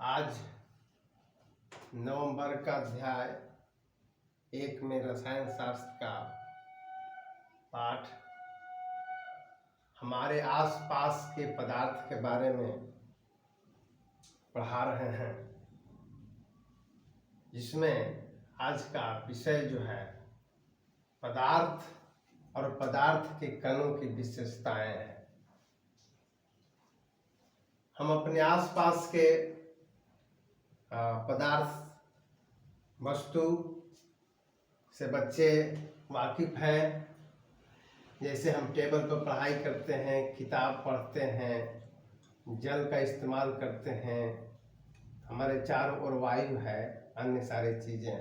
आज नवंबर का अध्याय 1 में रसायन शास्त्र का पाठ हमारे आसपास के पदार्थ के बारे में पढ़ा रहे हैं, जिसमें आज का विषय जो है पदार्थ और पदार्थ के कणों की विशेषताएं हैं। हम अपने आसपास के पदार्थ वस्तु से बच्चे वाकिफ हैं। जैसे हम टेबल पर पढ़ाई करते हैं, किताब पढ़ते हैं, जल का इस्तेमाल करते हैं, हमारे चारों ओर वायु है, अन्य सारी चीज़ें,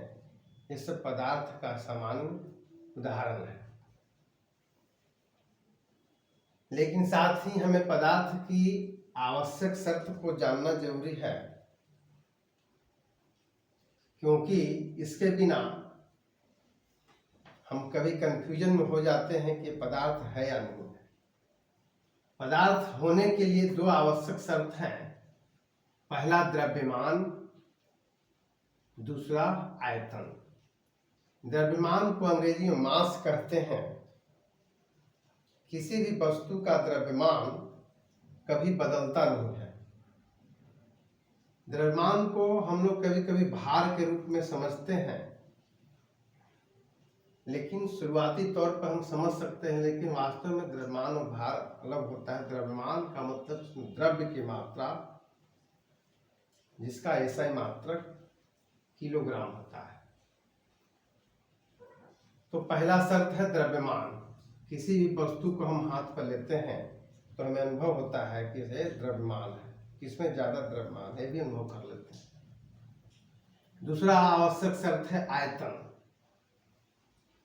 ये सब पदार्थ का सामान्य उदाहरण है। लेकिन साथ ही हमें पदार्थ की आवश्यक शर्त को जानना जरूरी है, क्योंकि इसके बिना हम कभी कंफ्यूजन में हो जाते हैं कि पदार्थ है या नहीं है। पदार्थ होने के लिए दो आवश्यक शर्त हैं, पहला द्रव्यमान, दूसरा आयतन। द्रव्यमान को अंग्रेजी में मास कहते हैं। किसी भी वस्तु का द्रव्यमान कभी बदलता नहीं है। द्रव्यमान को हम लोग कभी कभी भार के रूप में समझते हैं, लेकिन शुरुआती तौर पर हम समझ सकते हैं, लेकिन वास्तव में द्रव्यमान और भार अलग होता है। द्रव्यमान का मतलब द्रव्य की मात्रा, जिसका एसआई मात्रक किलोग्राम होता है। तो पहला शर्त है द्रव्यमान। किसी भी वस्तु को हम हाथ पर लेते हैं तो हमें अनुभव होता है कि यह द्रव्यमान है, किसमें ज्यादा द्रव्यमान है, भी अनुभव कर लेते हैं। दूसरा आवश्यक शर्त है आयतन।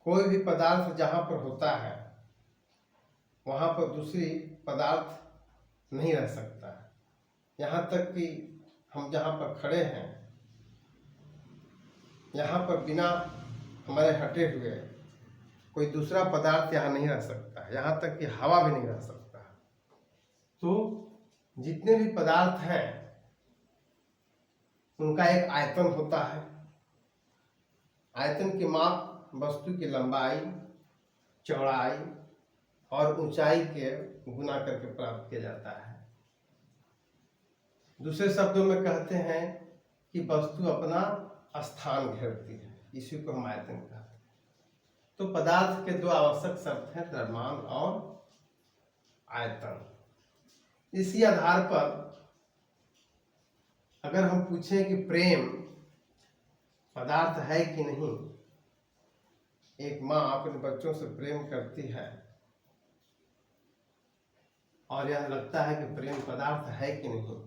कोई भी पदार्थ जहां पर होता है वहां पर दूसरी पदार्थ नहीं रह सकता है। यहाँ तक कि हम जहां पर खड़े हैं, यहाँ पर बिना हमारे हटे हुए कोई दूसरा पदार्थ यहाँ नहीं रह सकता है, यहाँ तक कि हवा भी नहीं रह सकता है। तो जितने भी पदार्थ हैं उनका एक आयतन होता है। आयतन की माप वस्तु की लंबाई, चौड़ाई और ऊंचाई के गुना करके प्राप्त किया जाता है। दूसरे शब्दों में कहते हैं कि वस्तु अपना स्थान घेरती है, इसी को हम आयतन कहते हैं। तो पदार्थ के दो आवश्यक शर्त हैं, द्रव्यमान और आयतन। इसी आधार पर अगर हम पूछें कि प्रेम पदार्थ है कि नहीं, एक माँ अपने बच्चों से प्रेम करती है और यह लगता है कि प्रेम पदार्थ है कि नहीं,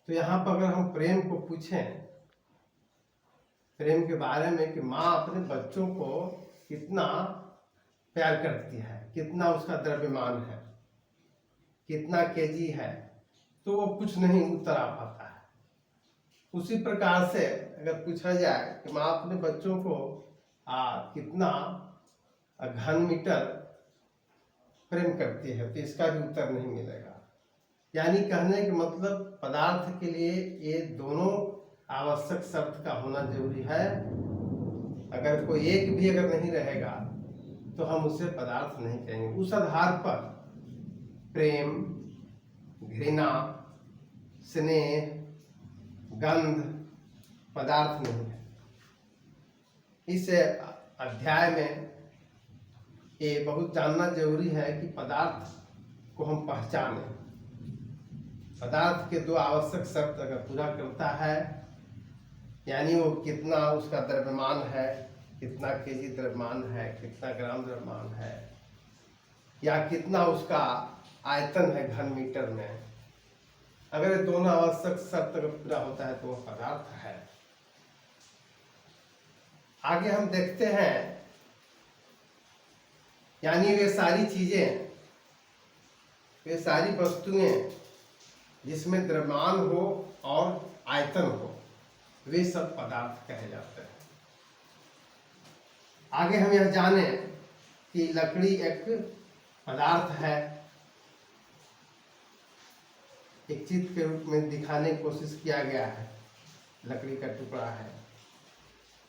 तो यहाँ पर अगर हम प्रेम को पूछें, प्रेम के बारे में कि माँ अपने बच्चों को कितना प्यार करती है, कितना उसका द्रव्यमान है, कितना केजी है, तो वो कुछ नहीं उत्तर आ पाता है। उसी प्रकार से अगर पूछा जाए कि माँ अपने बच्चों को कितना घन मीटर प्रेम करती है, तो इसका भी उत्तर नहीं मिलेगा। यानी कहने के मतलब पदार्थ के लिए ये दोनों आवश्यक शर्त का होना जरूरी है। अगर कोई एक भी अगर नहीं रहेगा तो हम उसे पदार्थ नहीं कहेंगे। उस आधार पर प्रेम, घृणा, स्नेह, गंध पदार्थ नहीं है। इस अध्याय में ये बहुत जानना जरूरी है कि पदार्थ को हम पहचानें। पदार्थ के दो आवश्यक शर्त अगर पूरा करता है, यानी वो कितना उसका द्रव्यमान है, कितना केजी द्रव्यमान है, कितना ग्राम द्रव्यमान है, या कितना उसका आयतन है घन मीटर में, अगर ये दोनों आवश्यक शर्त अगर पूरा होता है तो वह पदार्थ है। आगे हम देखते हैं, यानी वे सारी चीजें, वे सारी वस्तुएं जिसमें द्रव्यमान हो और आयतन हो, वे सब पदार्थ कहे जाते हैं। आगे हम यह जाने कि लकड़ी एक पदार्थ है, एक चित्र के रूप में दिखाने की कोशिश किया गया है, लकड़ी का टुकड़ा है।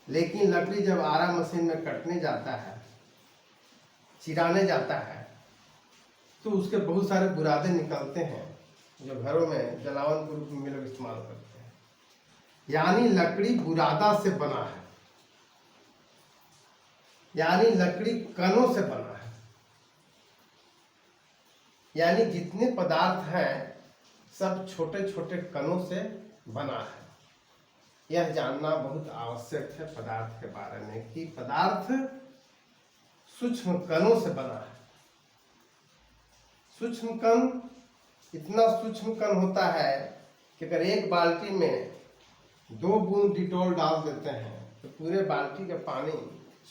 लेकिन लकड़ी जब आरा मशीन में कटने जाता है, चिराने जाता है, तो उसके बहुत सारे बुरादे निकलते हैं जो घरों में जलावन के रूप में लोग इस्तेमाल करते हैं। यानी लकड़ी बुरादा से बना है, यानी लकड़ी कणों से बना है। यानी जितने पदार्थ हैं सब छोटे छोटे कणों से बना है। यह जानना बहुत आवश्यक है पदार्थ के बारे में कि पदार्थ सूक्ष्म कणों से बना है। सूक्ष्म कण इतना सूक्ष्म कण होता है कि अगर एक बाल्टी में 2 बूंद डिटॉल डाल देते हैं तो पूरे बाल्टी का पानी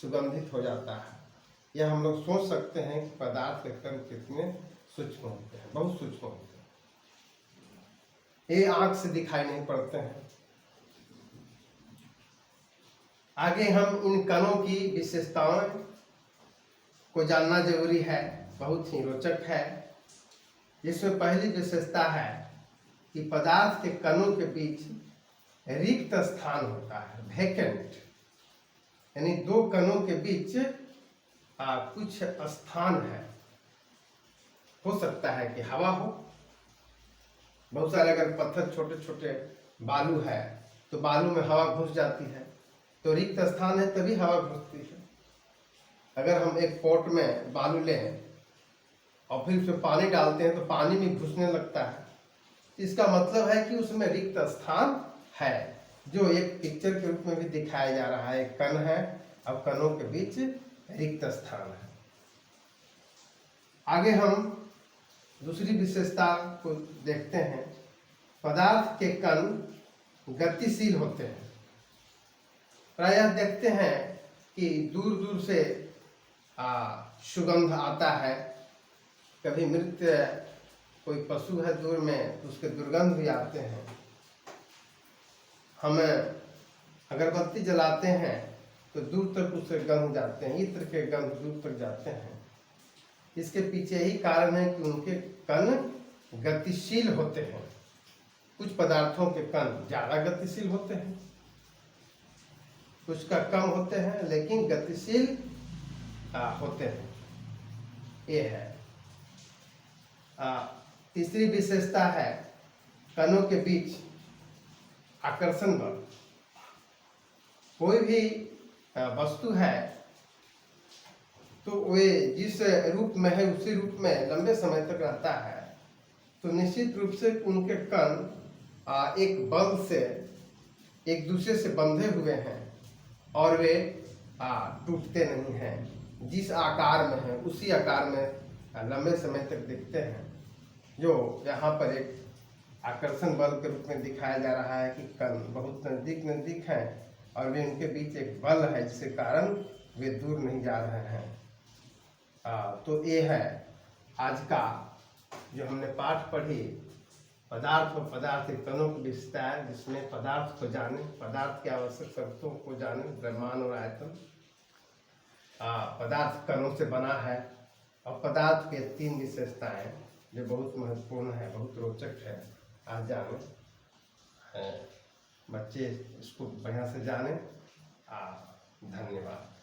सुगंधित हो जाता है। यह हम लोग सोच सकते हैं कि पदार्थ के कण कितने सूक्ष्म होते हैं, बहुत सूक्ष्म होते हैं। ये आंख से दिखाई नहीं पड़ते हैं। आगे हम इन कणों की विशेषताओं को जानना जरूरी है, बहुत ही रोचक है। इसमें पहली विशेषता है कि पदार्थ के कणों के बीच रिक्त स्थान होता है, वैकेंट। यानी 2 कणों के बीच कुछ स्थान है। हो सकता है कि हवा हो, बहुत सारे अगर पत्थर छोटे छोटे बालू है तो बालू में हवा घुस जाती है, तो रिक्त स्थान है तभी हवा घुसती है। अगर हम एक पॉट में बालू लें और फिर उसमें पानी डालते हैं तो पानी भी घुसने लगता है। इसका मतलब है कि उसमें रिक्त स्थान है, जो एक पिक्चर के रूप में भी दिखाया जा रहा है। कण है और कणों के बीच रिक्त स्थान है। आगे हम दूसरी विशेषता को देखते हैं। पदार्थ के कण गतिशील होते हैं। प्रायः देखते हैं कि दूर दूर से सुगंध आता है। कभी मृत कोई पशु है दूर में तो उसके दुर्गंध भी आते हैं। हम अगरबत्ती जलाते हैं तो दूर तक उससे गंध जाते हैं, इत्र के गंध दूर तक जाते हैं। इसके पीछे यही कारण है कि उनके कण गतिशील होते हैं। कुछ पदार्थों के कण ज्यादा गतिशील होते हैं, कुछ का कम होते हैं, लेकिन गतिशील होते हैं। ये है। तीसरी विशेषता है कणों के बीच आकर्षण बल। कोई भी वस्तु है तो वे जिस रूप में है उसी रूप में लंबे समय तक रहता है, तो निश्चित रूप से उनके कण एक बल से एक दूसरे से बंधे हुए हैं और वे टूटते नहीं हैं। जिस आकार में है उसी आकार में लंबे समय तक दिखते हैं। जो यहाँ पर एक आकर्षण बल के रूप में दिखाया जा रहा है कि कण बहुत नजदीक नजदीक हैं और वे उनके बीच एक बल है जिसके कारण वे दूर नहीं जा रहे हैं। तो ये है आज का जो हमने पाठ पढ़ी, पदार्थ और पदार्थ के कणों की विशेषता है, जिसमें पदार्थ को जाने, पदार्थ के आवश्यक शर्तों को जाने, द्रव्यमान और आयतन। पदार्थ कणों से बना है और पदार्थ के 3 विशेषताएं जो बहुत महत्वपूर्ण है, बहुत रोचक है। आज जाने, बच्चे इसको बढ़िया से जाने। धन्यवाद।